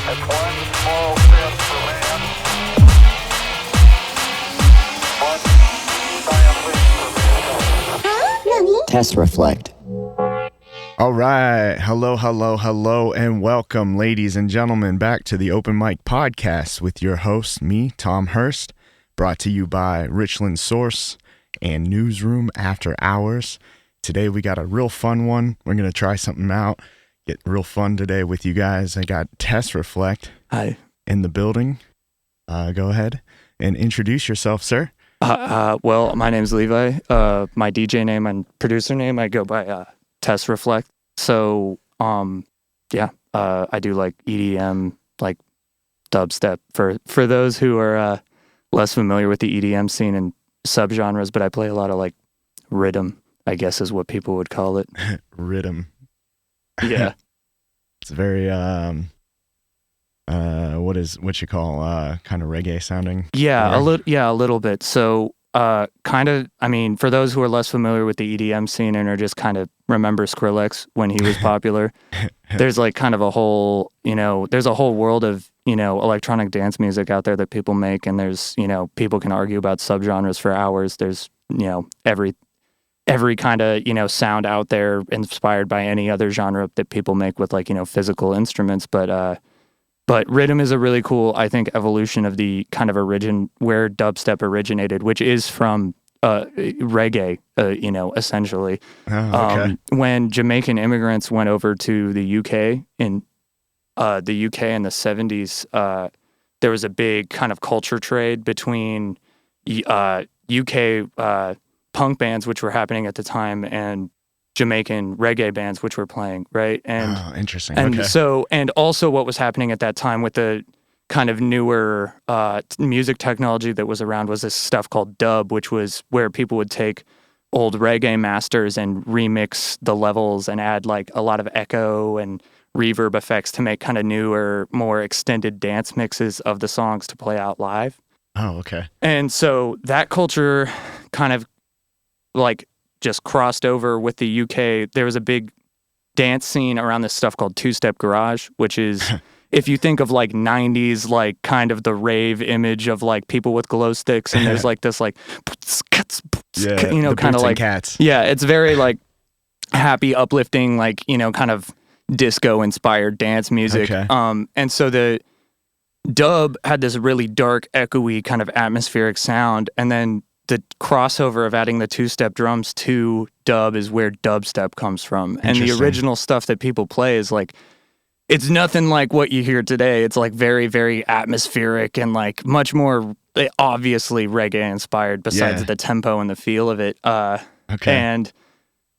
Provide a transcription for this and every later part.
That's one small step for man, one giant leap for mankind. Tesreflect. All right. Hello, and welcome, ladies and gentlemen, back to the Open Mic Podcast with your host, me, Tom Hirst, brought to you by Richland Source and Newsroom After Hours. Today, we got a real fun one. We're going to try something out, get real fun today with you guys. I got Tesreflect in the building. Go ahead and introduce yourself, sir. Well, my name's Levi. My DJ name and producer name, I go by Tesreflect. So, I do like EDM, like dubstep. For those who are less familiar with the EDM scene and subgenres, but I play a lot of like Riddim, I guess is what people would call it. Riddim. Yeah. It's very what you call kind of reggae sounding. Yeah, a little bit. So for those who are less familiar with the EDM scene and are just kind of remember Skrillex when he was popular, there's like kind of a whole, there's a whole world of, electronic dance music out there that people make, and there's, people can argue about subgenres for hours. There's, every kind of, sound out there inspired by any other genre that people make with like, physical instruments. But Riddim is a really cool, I think, evolution of the kind of where dubstep originated, which is from reggae, essentially. Oh, okay. When Jamaican immigrants went over to the UK in the 70s, there was a big kind of culture trade between UK punk bands, which were happening at the time, and Jamaican reggae bands, which were playing, right? And interesting. And okay. and also what was happening at that time with the kind of newer music technology that was around was this stuff called dub, which was where people would take old reggae masters and remix the levels and add like a lot of echo and reverb effects to make kind of newer, more extended dance mixes of the songs to play out live. Oh, okay. And so that culture kind of like just crossed over with the UK. There was a big dance scene around this stuff called two-step garage, which is, if you think of like 90s, like kind of the rave image of like people with glow sticks, and there's like this like, kind of like cats. Yeah, it's very like happy, uplifting, like, kind of disco-inspired dance music. Okay. And so the dub had this really dark, echoey kind of atmospheric sound, and then the crossover of adding the two-step drums to dub is where dubstep comes from. And the original stuff that people play is like, it's nothing like what you hear today. It's like very, very atmospheric and like much more obviously reggae inspired besides the tempo and the feel of it. Okay. And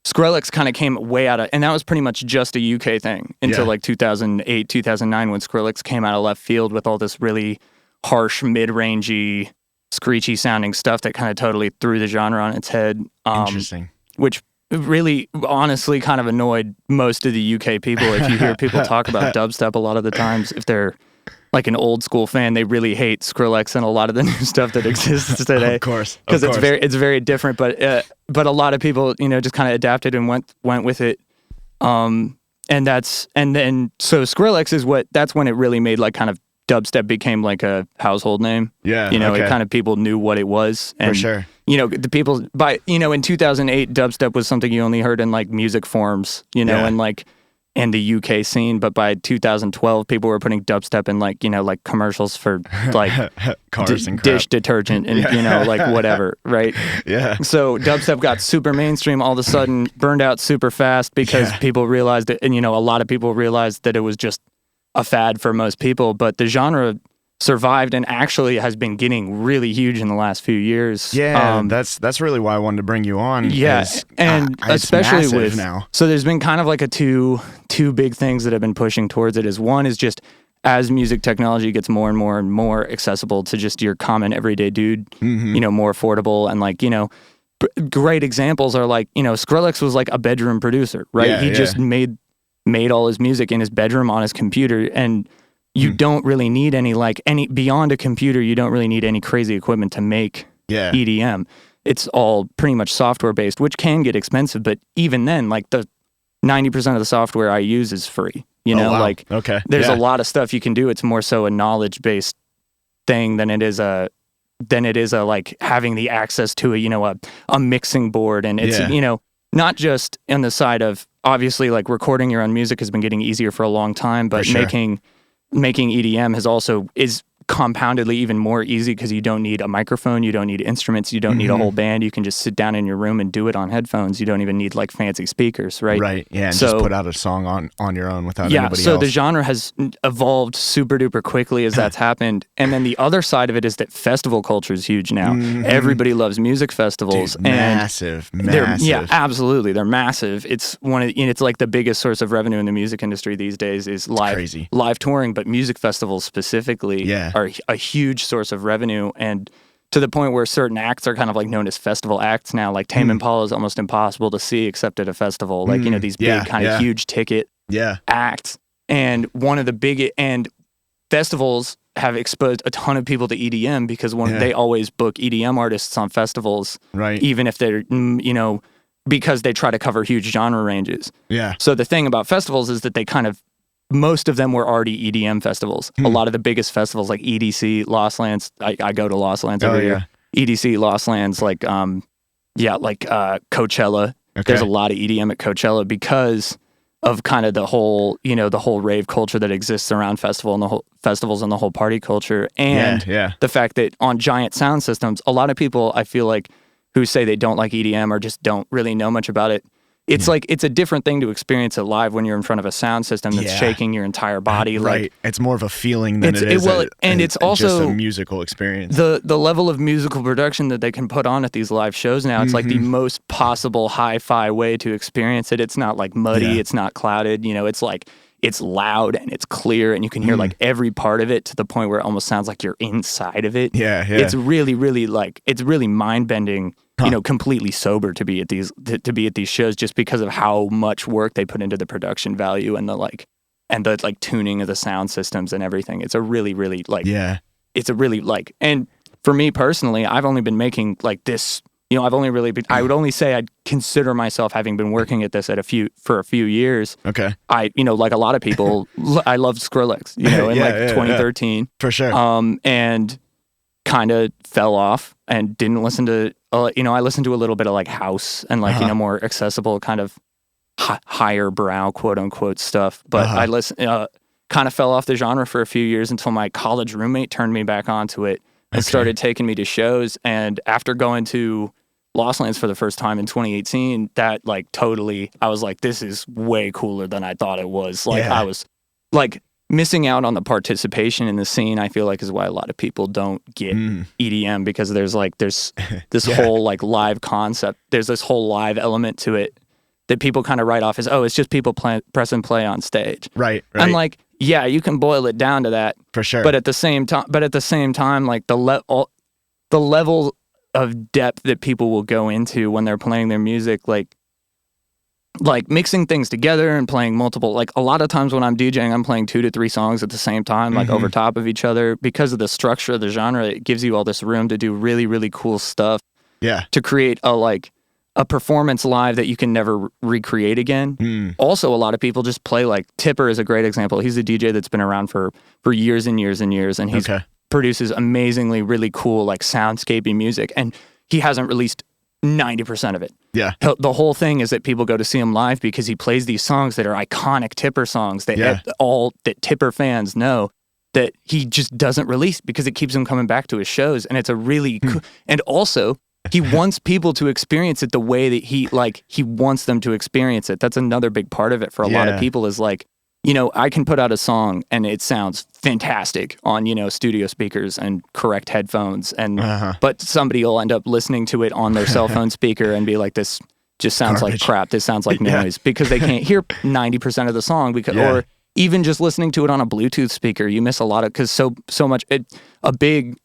Skrillex kind of came way out of, and that was pretty much just a UK thing until like 2008, 2009 when Skrillex came out of left field with all this really harsh, mid-rangey, screechy sounding stuff that kind of totally threw the genre on its head. Interesting. Which really, honestly, kind of annoyed most of the UK people. If you hear people talk about dubstep a lot of the times, if they're like an old school fan, they really hate Skrillex and a lot of the new stuff that exists today. Of course. Because it's very different. But a lot of people, just kind of adapted and went with it. So Skrillex is that's when it really made like kind of dubstep became like a household name. Yeah. It kind of people knew what it was. And, for sure. The people in 2008, dubstep was something you only heard in like music forums, and like in the UK scene. But by 2012, people were putting dubstep in like, like commercials for like cars and crap. Dish detergent and, like whatever. Right. Yeah. So dubstep got super mainstream all of a sudden, burned out super fast because people realized it. And, a lot of people realized that it was just a fad for most people, but the genre survived and actually has been getting really huge in the last few years. Yeah, that's really why I wanted to bring you on. Yeah, and especially with now. So there's been kind of like two big things that have been pushing towards it. Is one is just as music technology gets more and more and more accessible to just your common everyday dude, more affordable, and like great examples are like Skrillex was like a bedroom producer, right? Yeah, he just made all his music in his bedroom on his computer, and you don't really need any beyond a computer, you don't really need any crazy equipment to make EDM. It's all pretty much software based, which can get expensive, but even then, like the 90% of the software I use is free, You know, wow. like Okay. there's Yeah. a lot of stuff you can do. It's more so a knowledge based thing than it is a like having the access to a mixing board. And it's Yeah. not just on the side of obviously like recording your own music has been getting easier for a long time, but For sure. making EDM is compoundedly even more easy because you don't need a microphone, you don't need instruments, you don't need a whole band. You can just sit down in your room and do it on headphones. You don't even need like fancy speakers, right? Right. Yeah. And So- just put out a song on your own without Yeah, anybody so else. the genre has evolved super duper quickly as that's happened. And then the other side of it is that festival culture is huge now. Everybody loves music festivals. Dude, and massive. Yeah, absolutely. They're massive. It's it's like the biggest source of revenue in the music industry these days is crazy. live touring, but music festivals specifically are a huge source of revenue, and to the point where certain acts are kind of like known as festival acts now. Like Tame Impala is almost impossible to see except at a festival. Like, these big kind of huge ticket acts. And one of the big and festivals have exposed a ton of people to EDM because they always book EDM artists on festivals, Right. even if they're because they try to cover huge genre ranges. Yeah. So the thing about festivals is that most of them were already EDM festivals. A lot of the biggest festivals like EDC, Lost Lands, I go to Lost Lands every year. EDC, Lost Lands, like Coachella. Okay. There's a lot of EDM at Coachella because of kind of the whole rave culture that exists around festivals and the whole party culture. And the fact that on giant sound systems, a lot of people I feel like who say they don't like EDM or just don't really know much about it. It's like, it's a different thing to experience it live when you're in front of a sound system that's shaking your entire body. Right. Like, It's more of a feeling than it is it's also just a musical experience. the level of musical production that they can put on at these live shows now. It's like the most possible hi-fi way to experience it. It's not like muddy. It's not clouded. It's like, it's loud and it's clear and you can hear like every part of it to the point where it almost sounds like you're inside of it. Yeah. It's really, really it's really mind-bending, completely sober to be at these shows just because of how much work they put into the production value and the tuning of the sound systems and everything. It's a really, really and for me personally, I've only been making like this, I've only really been, I would only say I'd consider myself having been working at this for a few years. Okay. I, like a lot of people, I loved Skrillex, in 2013. For sure. And kind of fell off and didn't listen to, I listened to a little bit of like house and like, more accessible kind of higher brow, quote unquote stuff. But I kind of fell off the genre for a few years until my college roommate turned me back onto it and started taking me to shows. And after going to Lost Lands for the first time in 2018, that like totally, I was like, this is way cooler than I thought it was. Like I was like missing out on the participation in the scene, I feel like is why a lot of people don't get EDM because there's this whole like live concept. There's this whole live element to it that people kind of write off as, oh, it's just people press and play on stage. Right. I'm like, yeah, you can boil it down to that. For sure. But at the same time, like the level of depth that people will go into when they're playing their music, like mixing things together and playing multiple, like a lot of times when I'm DJing, I'm playing 2 to 3 songs at the same time, like over top of each other because of the structure of the genre. It gives you all this room to do really, really cool stuff. Yeah. To create a performance live that you can never recreate again. Also, a lot of people just play like Tipper is a great example. He's a DJ that's been around for years and years and years, and he produces amazingly really cool like soundscapey music, and he hasn't released 90% of it. Yeah. The whole thing is that people go to see him live because he plays these songs that are iconic Tipper songs that that Tipper fans know that he just doesn't release because it keeps him coming back to his shows, and it's a really cool, and also he wants people to experience it the way that he wants them to experience it. That's another big part of it for a lot of people is like, I can put out a song and it sounds fantastic on, studio speakers and correct headphones. And, but somebody will end up listening to it on their cell phone speaker and be like, this just sounds like crap. This sounds like noise because they can't hear 90% of the song because, or even just listening to it on a Bluetooth speaker, you miss a lot of, because so much,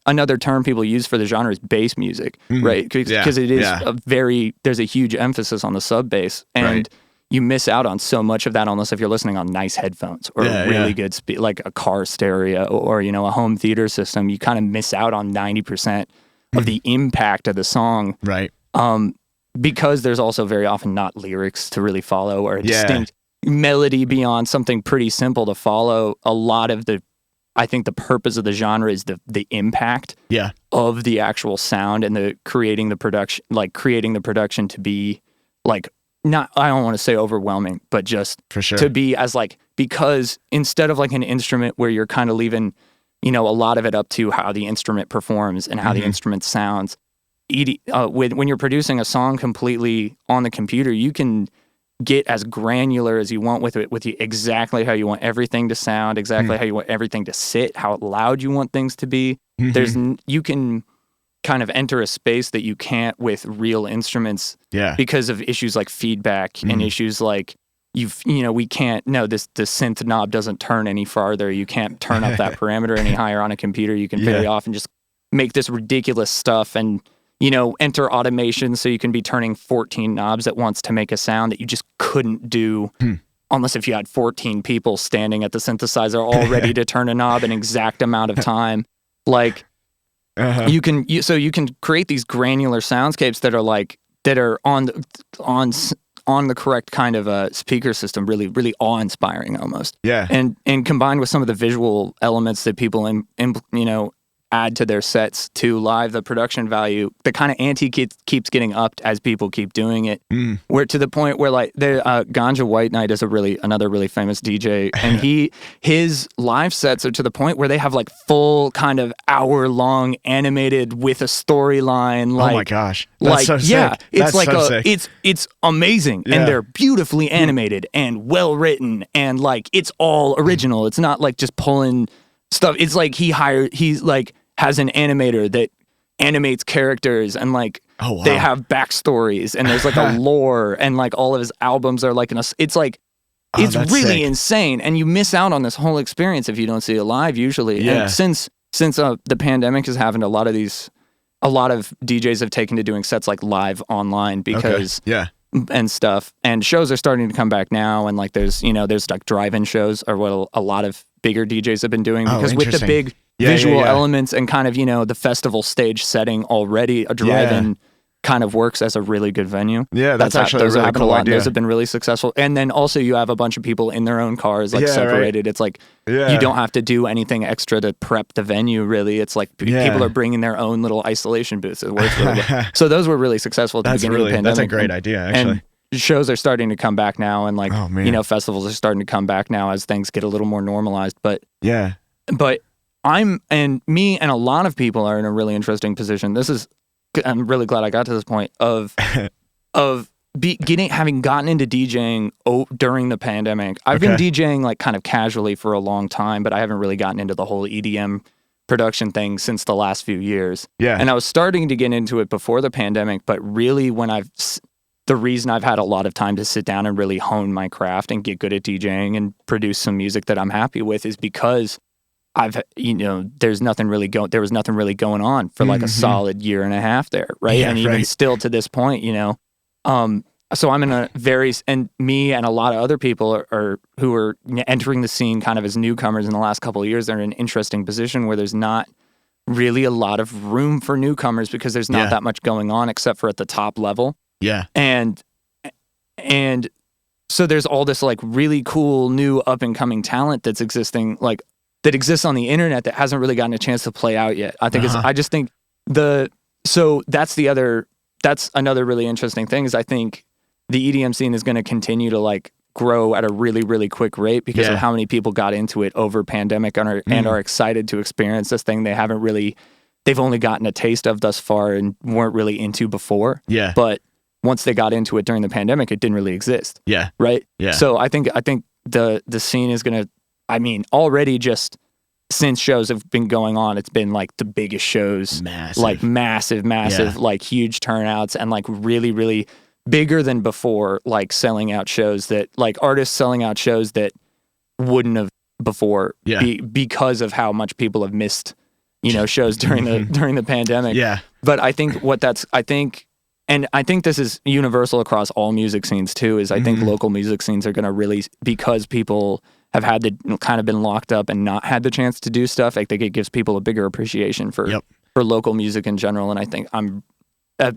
another term people use for the genre is bass music, right? Because it is there's a huge emphasis on the sub bass, and you miss out on so much of that unless if you're listening on nice headphones or really good like a car stereo or, a home theater system. You kind of miss out on 90% of the impact of the song. Right. Because there's also very often not lyrics to really follow or a distinct, melody beyond something pretty simple to follow. A lot of I think the purpose of the genre is the impact of the actual sound and the creating the production to be like, not, I don't want to say overwhelming, but just For sure. to be as like, because instead of like an instrument where you're kind of leaving, a lot of it up to how the instrument performs and how the instrument sounds, when you're producing a song completely on the computer, you can get as granular as you want with it, with exactly how you want everything to sound, exactly how you want everything to sit, how loud you want things to be. You can kind of enter a space that you can't with real instruments because of issues like feedback and issues like we can't, the synth knob doesn't turn any farther. You can't turn up that parameter any higher on a computer. You can very often just make this ridiculous stuff and enter automation so you can be turning 14 knobs at once to make a sound that you just couldn't do unless if you had 14 people standing at the synthesizer all ready to turn a knob an exact amount of time. Like you can create these granular soundscapes that are on the correct kind of speaker system, really, really awe-inspiring almost. Yeah. And combined with some of the visual elements that people add to their sets to live, the production value, the kind of ante keeps getting upped as people keep doing it. Where to the point where like Ganja White Knight is another really famous DJ, and his live sets are to the point where they have like full kind of hour-long animated with a storyline. Like, oh my gosh, that's so sick. It's that's like so sick. it's amazing, and they're beautifully animated and well written, and like it's all original. It's not like just pulling stuff. It's like he's like has an animator that animates characters, and like they have backstories, and there's like a lore, and like all of his albums are like it's like it's really insane, and you miss out on this whole experience if you don't see it live usually. And since the pandemic has happened, a lot of DJs have taken to doing sets like live online because and stuff, and shows are starting to come back now, and like there's like drive-in shows are what a lot of bigger DJs have been doing, because with the big visual elements and kind of the festival stage setting already, a drive-in kind of works as a really good venue. Yeah, that's actually those a really happen cool a lot. idea. Those have been really successful, and then also you have a bunch of people in their own cars, like separated. Right. It's like you don't have to do anything extra to prep the venue. Really, it's like people are bringing their own little isolation booths. It works really well. So those were really successful at the beginning of the pandemic. That's a great idea, actually. And shows are starting to come back now, and like festivals are starting to come back now as things get a little more normalized. But me and a lot of people are in a really interesting position. I'm really glad I got to this point of having gotten into DJing during the pandemic. I've been DJing like kind of casually for a long time, but I haven't really gotten into the whole EDM production thing since the last few years. Yeah. And I was starting to get into it before the pandemic, but really the reason I've had a lot of time to sit down and really hone my craft and get good at DJing and produce some music that I'm happy with is because there was nothing really going on for like a solid year and a half there, right? And even still to this point, so I'm in and me and a lot of other people who are entering the scene kind of as newcomers in the last couple of years. They're in an interesting position where there's not really a lot of room for newcomers because there's not that much going on except for at the top level. Yeah. And so there's all this like really cool new up and coming talent that exists on the internet that hasn't really gotten a chance to play out yet. I think that's another really interesting thing is I think the EDM scene is going to continue to like grow at a really, really quick rate because of how many people got into it over pandemic and are excited to experience this thing they've only gotten a taste of thus far and weren't really into before. Yeah. But once they got into it during the pandemic, it didn't really exist. Yeah. Right? Yeah. So I think the scene is going to, already just since shows have been going on, it's been like the biggest shows. Massive. Like massive, like huge turnouts and like really, really bigger than before, like selling out shows that like artists selling out shows that wouldn't have before because of how much people have missed, shows during the pandemic. Yeah. But I think and I think this is universal across all music scenes too, is I think local music scenes are going to really, because people have kind of been locked up and not had the chance to do stuff, I think it gives people a bigger appreciation for local music in general. And I think I'm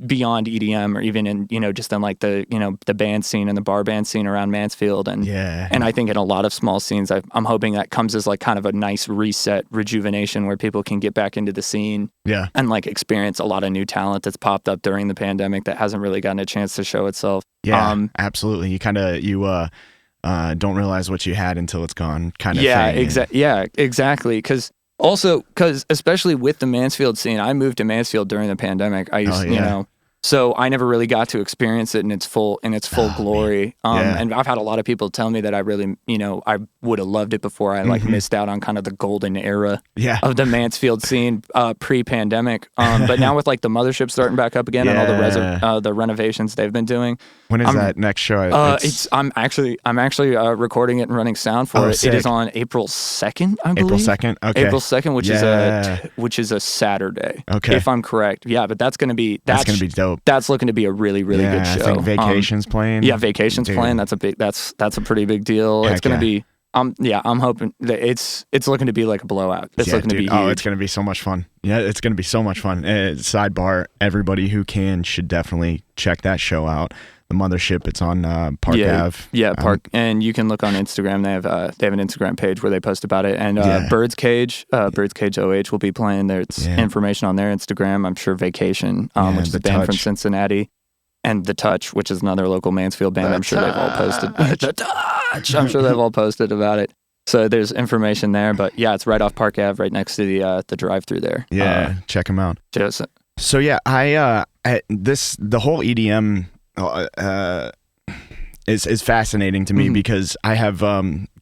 beyond EDM, or even in, just in like the, the band scene and the bar band scene around Mansfield. And I think in a lot of small scenes, I'm hoping that comes as like kind of a nice reset, rejuvenation, where people can get back into the scene and like experience a lot of new talent that's popped up during the pandemic that hasn't really gotten a chance to show itself. Yeah, absolutely. You kind of, don't realize what you had until it's gone kind of thing. Exactly. Because especially with the Mansfield scene, I moved to Mansfield during the pandemic. I used, so I never really got to experience it in its full glory. And I've had a lot of people tell me that I really, I would have loved it before. I like missed out on kind of the golden era of the Mansfield scene pre-pandemic. But now with like the mothership starting back up again and all the renovations they've been doing. When is that next show? I'm actually recording it and running sound for it. Sick. It is on April 2nd, I believe. April 2nd? Okay. April 2nd, which is a Saturday. Okay. If I'm correct. Yeah, but that's going to be dope. That's looking to be a really, really good show. I think Vacation's playing. Yeah, Vacation's playing. That's a pretty big deal. It's going to be I'm hoping that it's looking to be like a blowout. It's looking to be huge. Oh, it's going to be so much fun. Yeah, it's going to be so much fun. Sidebar, everybody who can should definitely check that show out. The Mothership, it's on Park Ave. Yeah, Park, and you can look on Instagram. They have an Instagram page where they post about it. And Bird's Cage OH will be playing there. It's information on their Instagram. I'm sure Vacation, which is a band from Cincinnati, and The Touch, which is another local Mansfield band. I'm sure they've all posted. The Touch. I'm sure they've all posted about it. So there's information there. But yeah, it's right off Park Ave, right next to the drive-through there. Yeah, check them out. So yeah, the whole EDM. Is fascinating to me because I have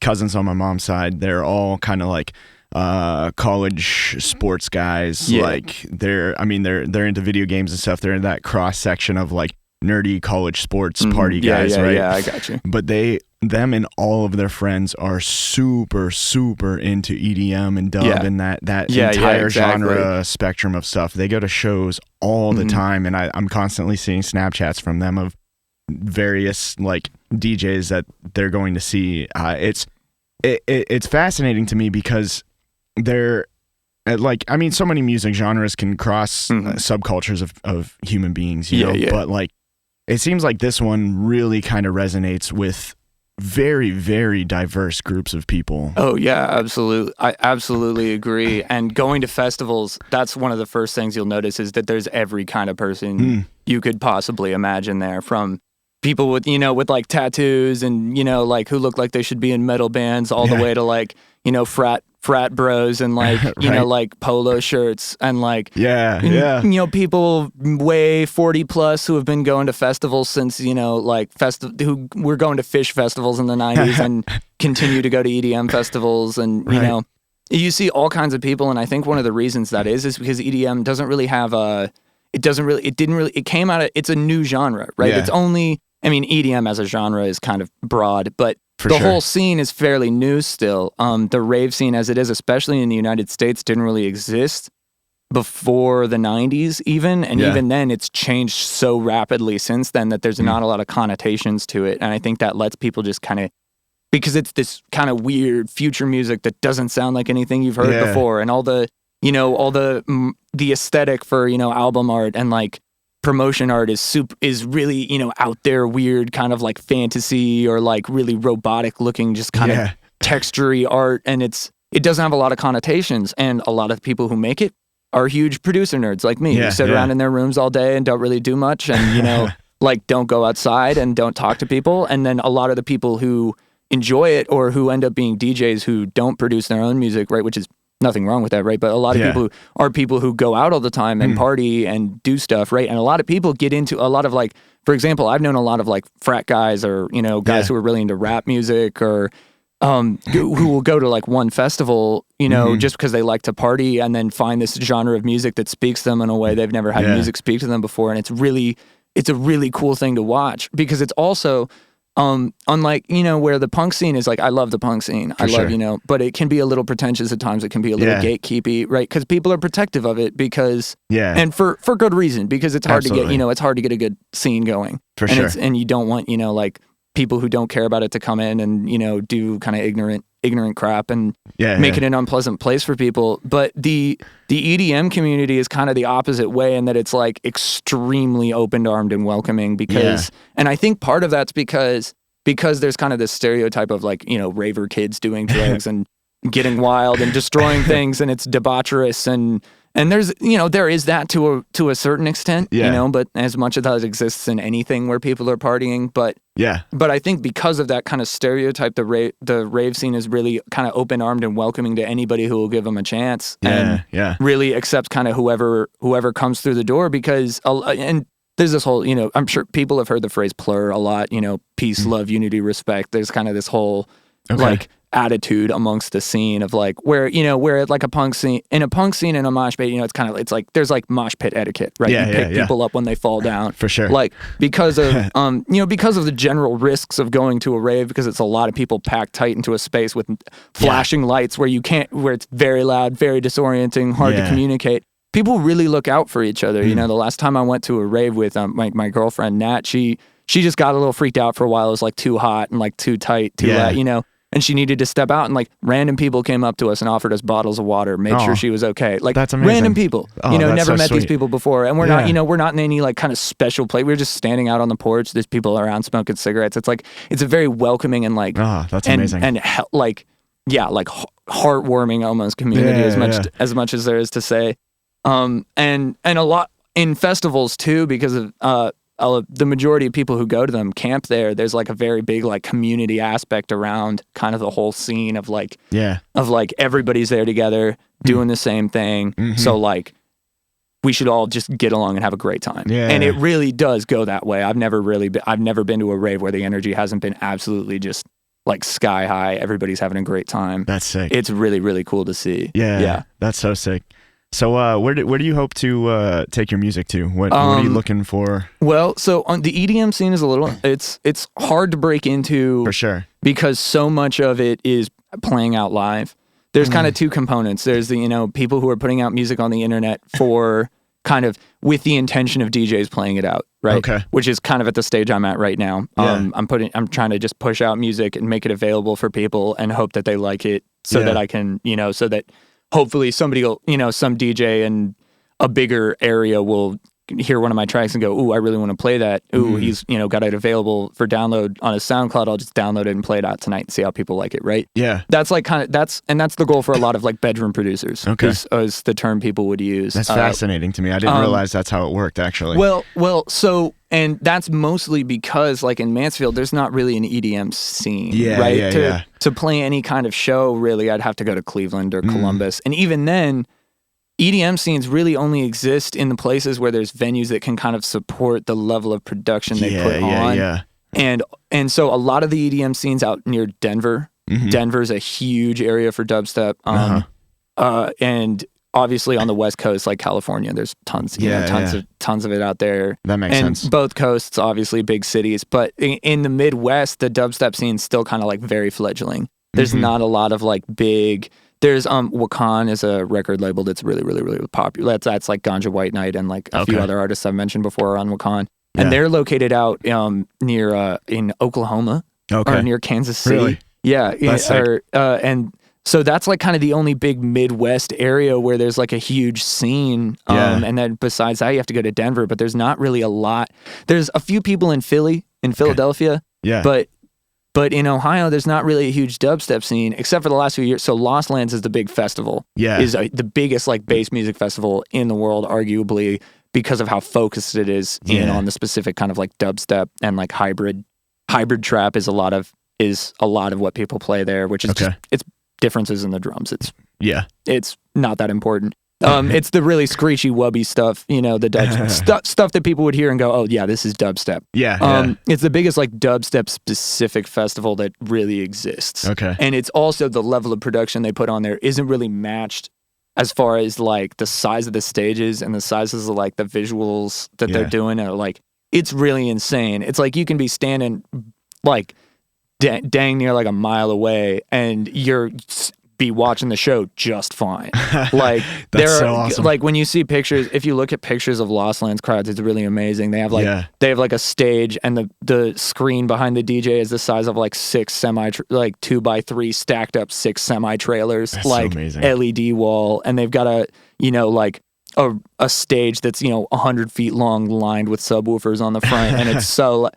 cousins on my mom's side. They're all kind of like college sports guys. Like they're into video games and stuff. They're in that cross section of like nerdy college sports party guys, right? Yeah, I got you. But them and all of their friends are super, super into EDM and dub and that entire genre spectrum of stuff. They go to shows all the time, and I'm constantly seeing Snapchats from them of various like DJs that they're going to see. It's fascinating to me because they're so many music genres can cross subcultures of human beings, you know, but like it seems like this one really kind of resonates with very, very diverse groups of people. Oh yeah, absolutely. I absolutely agree. And going to festivals, that's one of the first things you'll notice is that there's every kind of person you could possibly imagine there, from people with, with like tattoos and, like who look like they should be in metal bands, all the way to like, frat bros and like, like polo shirts and like, people way 40 plus who have been going to festivals since, who were going to fish festivals in the 90s and continue to go to EDM festivals. And, you see all kinds of people. And I think one of the reasons that is because EDM doesn't really have it came out of, it's a new genre, right? It's only, EDM as a genre is kind of broad, but whole scene is fairly new still. The rave scene as it is, especially in the United States, didn't really exist before the 90s even. And even then, it's changed so rapidly since then that there's not a lot of connotations to it. And I think that lets people just kind of, because it's this kind of weird future music that doesn't sound like anything you've heard before. And all the aesthetic for, album art and like promotion art is really, out there, weird, kind of like fantasy or like really robotic looking, just kind of textury art. And it doesn't have a lot of connotations. And a lot of people who make it are huge producer nerds like me who sit around in their rooms all day and don't really do much. And, like don't go outside and don't talk to people. And then a lot of the people who enjoy it or who end up being DJs who don't produce their own music, right, which is nothing wrong with that, right? But a lot of people are people who go out all the time and party and do stuff, right? And a lot of people get into a lot of like, for example, I've known a lot of like frat guys or, guys who are really into rap music or who will go to like one festival, just because they like to party and then find this genre of music that speaks to them in a way they've never had music speak to them before. And it's a really cool thing to watch because it's also, unlike, where the punk scene is like, I love the punk scene. I love, but it can be a little pretentious at times. It can be a little gatekeepy, right? Because people are protective of it because, and for good reason, because it's hard to get, it's hard to get a good scene going. And you don't want, like people who don't care about it to come in and, do kind of ignorant ignorant crap and Yeah, make it an unpleasant place for people. But the EDM community is kind of the opposite way in that it's like extremely open-armed and welcoming because, and I think part of that's because there's kind of this stereotype of like, you know, raver kids doing drugs and getting wild and destroying things, and it's debaucherous and there's, you know, there is that to a certain extent, you know, but as much as that exists in anything where people are partying, but I think because of that kind of stereotype, the rave scene is really kind of open-armed and welcoming to anybody who will give them a chance and really accepts kind of whoever comes through the door because, and there's this whole, you know, I'm sure people have heard the phrase plur a lot, you know, peace, love, unity, respect. There's kind of this whole like attitude amongst the scene of like where like a punk scene in a mosh pit, you know, it's like there's like mosh pit etiquette, right? You pick people up when they fall down. For sure. Like because of you know, because of the general risks of going to a rave, because it's a lot of people packed tight into a space with flashing lights where it's very loud, very disorienting, hard to communicate. People really look out for each other. You know, the last time I went to a rave with my girlfriend Nat, she just got a little freaked out for a while. It was like too hot and like too tight, too loud, you know. And she needed to step out, and like random people came up to us and offered us bottles of water, made sure she was okay. Like that's amazing. Random people, you know, never met sweet. these people before, and we're not, you know, we're not in any like kind of special place. We're just standing out on the porch. There's people around smoking cigarettes. It's like it's a very welcoming and like that's amazing and like heartwarming almost community as much as there is to say, and a lot in festivals too because of the majority of people who go to them camp there. There's like a very big like community aspect around kind of the whole scene of like everybody's there together doing the same thing. So like we should all just get along and have a great time. And it really does go that way. I've never been to a rave where the energy hasn't been absolutely just like sky high. Everybody's having a great time. That's sick. It's really, really cool to see. Yeah. That's so sick. So where do you hope to take your music to? What are you looking for? Well, so on the EDM scene is a little it's hard to break into for sure because so much of it is playing out live. There's kind of two components. There's the, you know, people who are putting out music on the internet for kind of with the intention of DJs playing it out, right? Okay. Which is kind of at the stage I'm at right now. I'm trying to just push out music and make it available for people and hope that they like it so that I can, you know, so that hopefully somebody will, you know, some DJ in a bigger area will hear one of my tracks and go, ooh, I really want to play that. Ooh, he's, you know, got it available for download on his SoundCloud. I'll just download it and play it out tonight and see how people like it, right? Yeah. That's like that's the goal for a lot of like bedroom producers. Okay. Is the term people would use. That's fascinating to me. I didn't realize that's how it worked actually. Well, so, and that's mostly because like in Mansfield, there's not really an EDM scene, right? To play any kind of show, really, I'd have to go to Cleveland or Columbus. And even then, EDM scenes really only exist in the places where there's venues that can kind of support the level of production they put on. And so a lot of the EDM scenes out near Denver, Denver's a huge area for dubstep. And obviously on the West Coast, like California, there's tons, tons of it out there. That makes sense. And both coasts, obviously big cities, but in the Midwest, the dubstep scene's still kind of like very fledgling. There's not a lot of like big. There's Wakan is a record label that's really, really, really popular. That's like Ganja White Knight and like a few other artists I've mentioned before are on Wakan. And they're located out near in Oklahoma or near Kansas City. Really? Yeah. And so that's like kind of the only big Midwest area where there's like a huge scene. And then besides that, you have to go to Denver, but there's not really a lot. There's a few people in Philadelphia. Yeah. But in Ohio, there's not really a huge dubstep scene, except for the last few years. So Lost Lands is the big festival. Yeah. Is the biggest like bass music festival in the world, arguably, because of how focused it is in on the specific kind of like dubstep and like hybrid trap is a lot of what people play there, which is just, it's differences in the drums. It's not that important. It's the really screechy, wubby stuff, you know, the dubstep stuff that people would hear and go, oh yeah, this is dubstep. It's the biggest like dubstep specific festival that really exists. Okay. And it's also the level of production they put on there isn't really matched as far as like the size of the stages and the sizes of like the visuals that they're doing are like, it's really insane. It's like you can be standing like dang near like a mile away and you're be watching the show just fine. Like That's so awesome. like when you see pictures, if you look at pictures of Lost Lands crowds, it's really amazing. They have like a stage, and the screen behind the DJ is the size of like 2x3 stacked up 6 semi trailers, like so amazing. LED wall, and they've got a stage that's 100 feet long, lined with subwoofers on the front, and it's so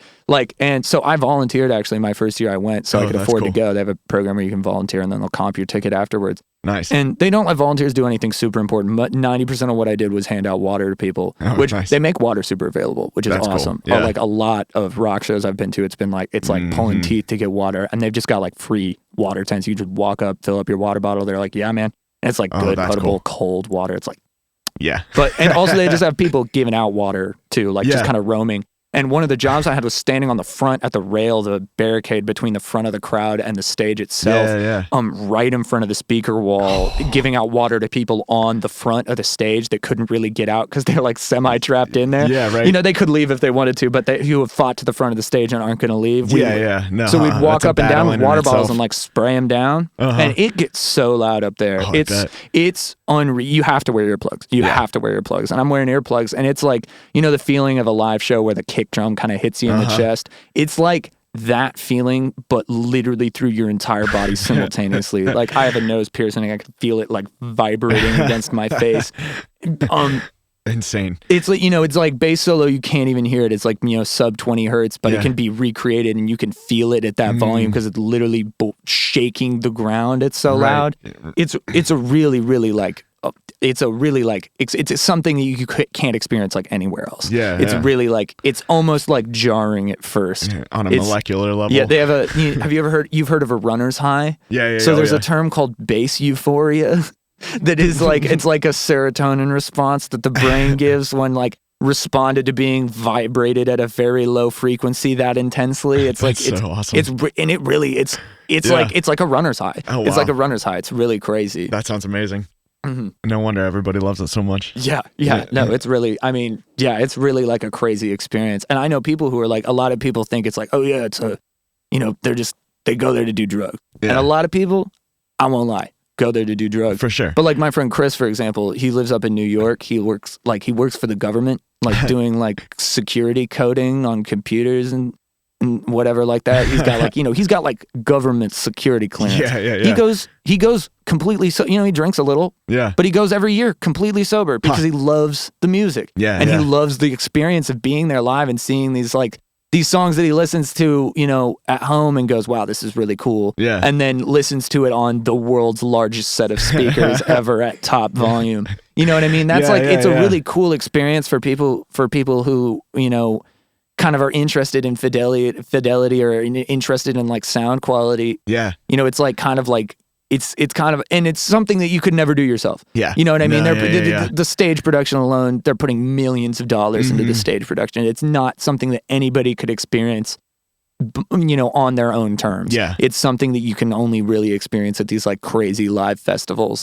and so I volunteered actually my first year I went, so I could afford to go. They have a program where you can volunteer, and then they'll comp your ticket afterwards. Nice. And they don't let volunteers do anything super important, but 90% of what I did was hand out water to people, which nice. they make water super available, which is awesome. Cool. Yeah. Like a lot of rock shows I've been to, it's like pulling teeth to get water, and they've just got like free water tents. You just walk up, fill up your water bottle. They're like, yeah, man. And it's like good, potable, cold water. It's like, yeah. And also they just have people giving out water too, like just kind of roaming. And one of the jobs I had was standing on the front at the rail, the barricade between the front of the crowd and the stage itself, right in front of the speaker wall, giving out water to people on the front of the stage that couldn't really get out because they're like semi-trapped in there. Yeah, right. They could leave if they wanted to, but who have fought to the front of the stage and aren't going to leave. No, so we'd walk up and down with water bottles and like spray them down, and it gets so loud up there. It's unreal. You have to wear earplugs. You have to wear earplugs, and I'm wearing earplugs, and it's like the feeling of a live show where the kick drum kind of hits you in the chest. It's like that feeling, but literally through your entire body simultaneously. Like I have a nose piercing, I can feel it like vibrating against my face. Insane. It's like it's like bass solo, you can't even hear it. It's like sub 20 hertz, but it can be recreated, and you can feel it at that volume because it's literally shaking the ground. It's so loud. It's a really, really like. It's something that you can't experience like anywhere else. It's really like, it's almost like jarring at first. On a molecular level. Yeah, they have have you ever heard of a runner's high? So there's a term called bass euphoria that is like, it's like a serotonin response that the brain gives when like responded to being vibrated at a very low frequency that intensely. It's like, it's so awesome. It's like a runner's high. Oh, wow. It's like a runner's high. It's really crazy. That sounds amazing. No wonder everybody loves it so much. No, it's really, it's really like a crazy experience. And I know people who are like, a lot of people think it's like, oh yeah, it's they go there to do drugs. And a lot of people, I won't lie, go there to do drugs. For sure. But like my friend Chris, for example, he lives up in New York. He works for the government, like doing like security coding on computers and whatever like that. He's got like, he's got like government security clearance. He goes completely he drinks a little. But he goes every year completely sober because he loves the music. And he loves the experience of being there live and seeing these songs that he listens to, at home and goes, wow, this is really cool. And then listens to it on the world's largest set of speakers ever at top volume. You know what I mean? That's it's a really cool experience for people who, kind of are interested in fidelity or interested in like sound quality. It's like kind of like it's kind of, and it's something that you could never do yourself. You know what I mean? The stage production alone, they're putting millions of dollars into the stage production. It's not something that anybody could experience on their own terms. It's something that you can only really experience at these like crazy live festivals.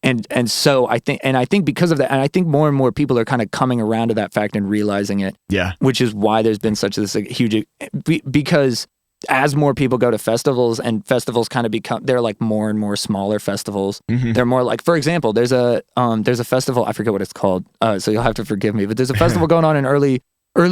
And so I think because of that, and I think more and more people are kind of coming around to that fact and realizing it. Which is why there's been such this huge, because as more people go to festivals and festivals kind of they're like more and more smaller festivals. They're more like, for example, there's a festival, I forget what it's called, so you'll have to forgive me, but there's a festival going on in early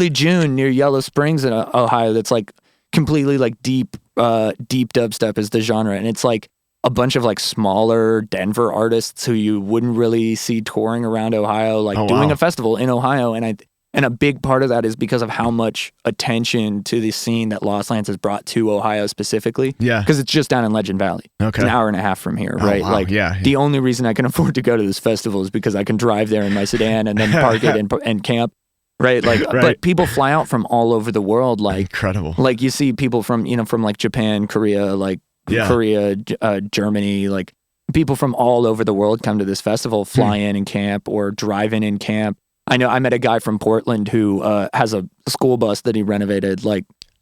June near Yellow Springs in Ohio that's like completely like deep dubstep is the genre, and it's like a bunch of like smaller Denver artists who you wouldn't really see touring around Ohio, doing a festival in Ohio. And a big part of that is because of how much attention to the scene that Lost Lands has brought to Ohio specifically. Because it's just down in Legend Valley. It's an hour and a half from here, right? Wow. The only reason I can afford to go to this festival is because I can drive there in my sedan and then park it and camp. Right. But people fly out from all over the world. Incredible. Like you see people from like Japan, Korea, Germany, like people from all over the world come to this festival, fly in and camp or drive in camp. I know I met a guy from Portland who has a school bus that he renovated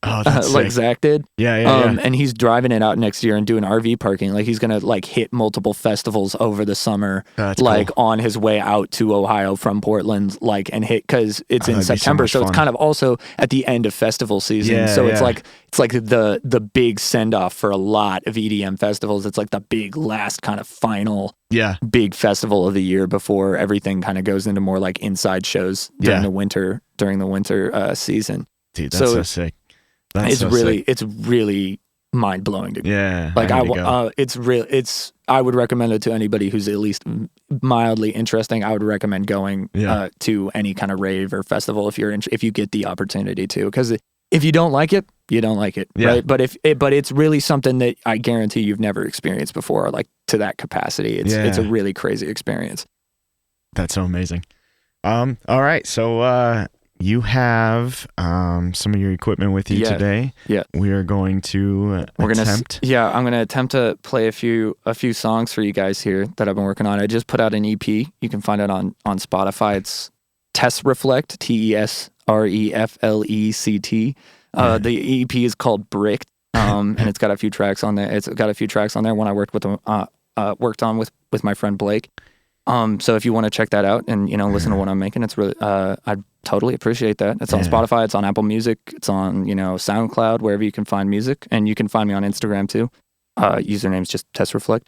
Oh, that's like sick. Zach did. Yeah. And he's driving it out next year and doing RV parking. Like he's gonna like hit multiple festivals over the summer, That's like cool. on his way out to Ohio from Portland, like and hit because it's in that'd be so September, much so it's fun. kind of also at the end of festival season. Yeah, So it's yeah. like the big send off for a lot of EDM festivals. It's like the big last kind of final Yeah. big festival of the year before everything kind of goes into more like inside shows during Yeah. the winter season. Dude, that's so sick. That's It's so really sick. it's really mind blowing to me. Yeah. Like I need to go. I would recommend it to anybody who's at least mildly interesting. I would recommend going Yeah. to any kind of rave or festival if you get the opportunity to, because if you don't like it, you don't like it, Yeah. right? But it's really something that I guarantee you've never experienced before, like to that capacity. It's a really crazy experience. That's so amazing. All right. So you have some of your equipment with you today. Yeah. We are going to attempt. I'm gonna attempt to play a few songs for you guys here that I've been working on. I just put out an EP. You can find it on Spotify. It's Tesreflect, Tesreflect. The EP is called Bricked, and it's got a few tracks on there. It's got a few tracks on there. One I worked on with my friend Blake. So if you want to check that out and listen to what I'm making, it's really I'd totally appreciate that. It's on Spotify, it's on Apple Music, it's on SoundCloud, wherever you can find music, and you can find me on Instagram too. Username's just Tesreflect.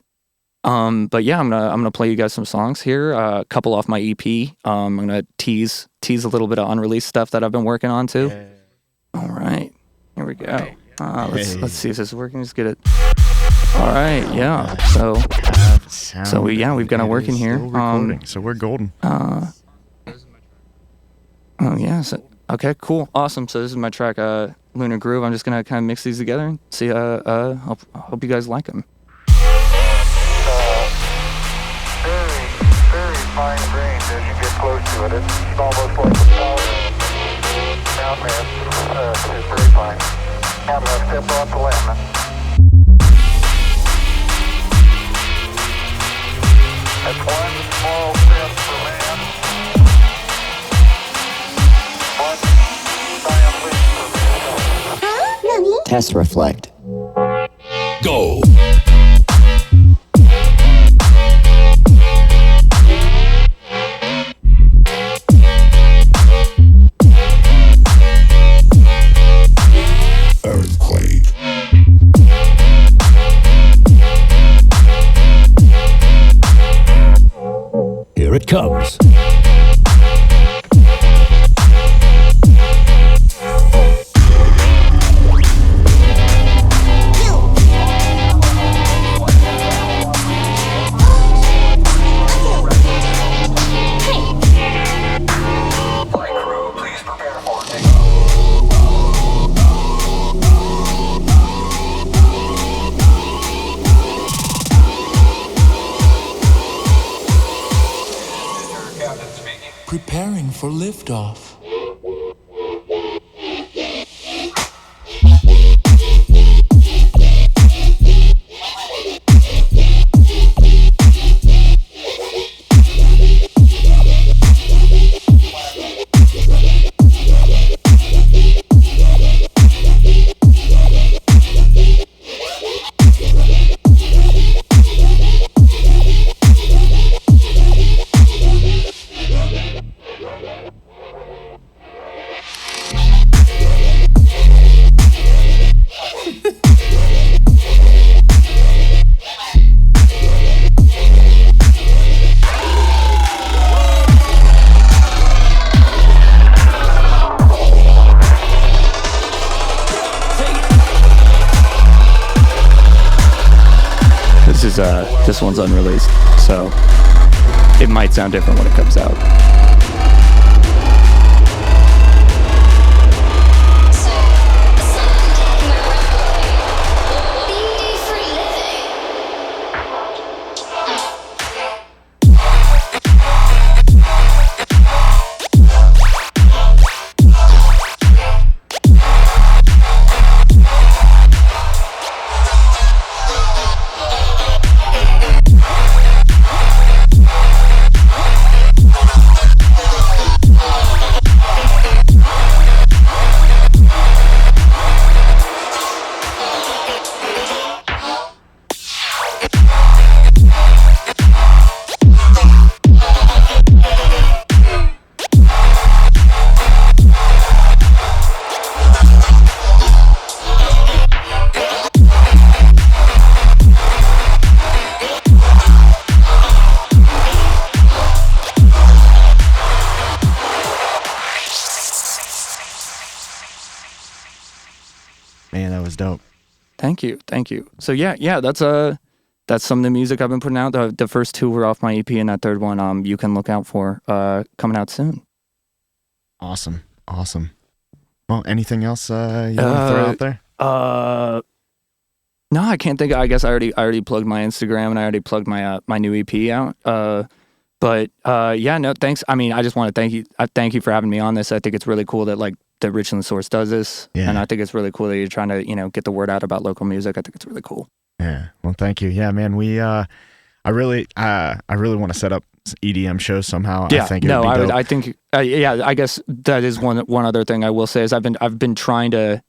But yeah, I'm gonna play you guys some songs here. A couple off my EP. I'm gonna tease a little bit of unreleased stuff that I've been working on too. Yeah. All right, here we go. Let's see if this is working. Just get it. All right, yeah. We've got a work in here. So we're golden. Okay, cool, awesome. So this is my track, Lunar Groove. I'm just gonna kind of mix these together and see. Hope you guys like them. Very, very fine grained as you get close to it. It's almost like a powder. Sound is very fine. Now let's step off the lemon. That's one small step for man. One giant leap for mankind. Tesreflect. Go. Earthquake. Here it comes. Preparing for liftoff. This one's unreleased, so it might sound different when it comes out. dope. Thank you. So yeah, that's some of the music I've been putting out. The first 2 were off my EP, and that third one you can look out for coming out soon. Awesome. Well, anything else you want to throw out there? No, I can't think. I guess I already plugged my Instagram, and I already plugged my new EP out. But yeah, no, thanks. I mean, I just want to thank you. Thank you for having me on this. I think it's really cool that that Richland Source does this, and I think it's really cool that you're trying to get the word out about local music. I think it's really cool. Yeah. Well, thank you. Yeah, man. I really want to set up EDM shows somehow. Yeah. I think I think I guess that is one other thing I will say is I've been trying to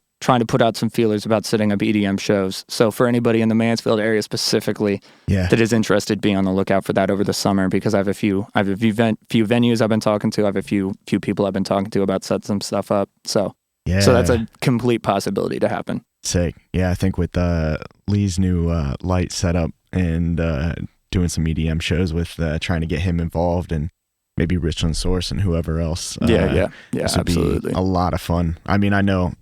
put out some feelers about setting up EDM shows. So for anybody in the Mansfield area specifically that is interested, be on the lookout for that over the summer, because I have a few venues I've been talking to. I have a few people I've been talking to about setting some stuff up. So that's a complete possibility to happen. Sick. Yeah, I think with Lee's new light setup and doing some EDM shows with trying to get him involved and maybe Richland Source and whoever else. Yeah, this would absolutely. be a lot of fun. I mean, I know,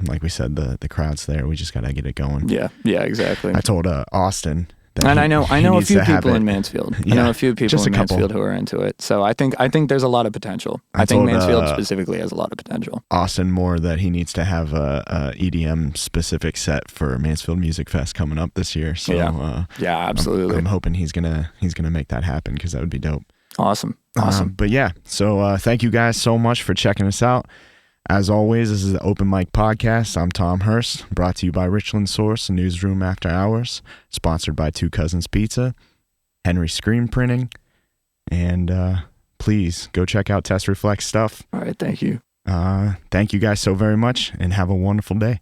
like we said, the crowd's there. We just got to get it going. Yeah, exactly. I told Austin that and I know a few people in Mansfield. Yeah, I know a few people in Mansfield couple. who are into it. So I think there's a lot of potential. I think Mansfield specifically has a lot of potential. Austin Moore that he needs to have a EDM specific set for Mansfield Music Fest coming up this year. So yeah, absolutely. I'm hoping he's gonna make that happen, because that would be dope. Awesome. But yeah, so thank you guys so much for checking us out. As always, this is the Open Mic Podcast. I'm Tom Hirst, brought to you by Richland Source and Newsroom After Hours, sponsored by Two Cousins Pizza, Henry Screen Printing, and please go check out Tesreflect stuff. All right, thank you. Thank you guys so very much, and have a wonderful day.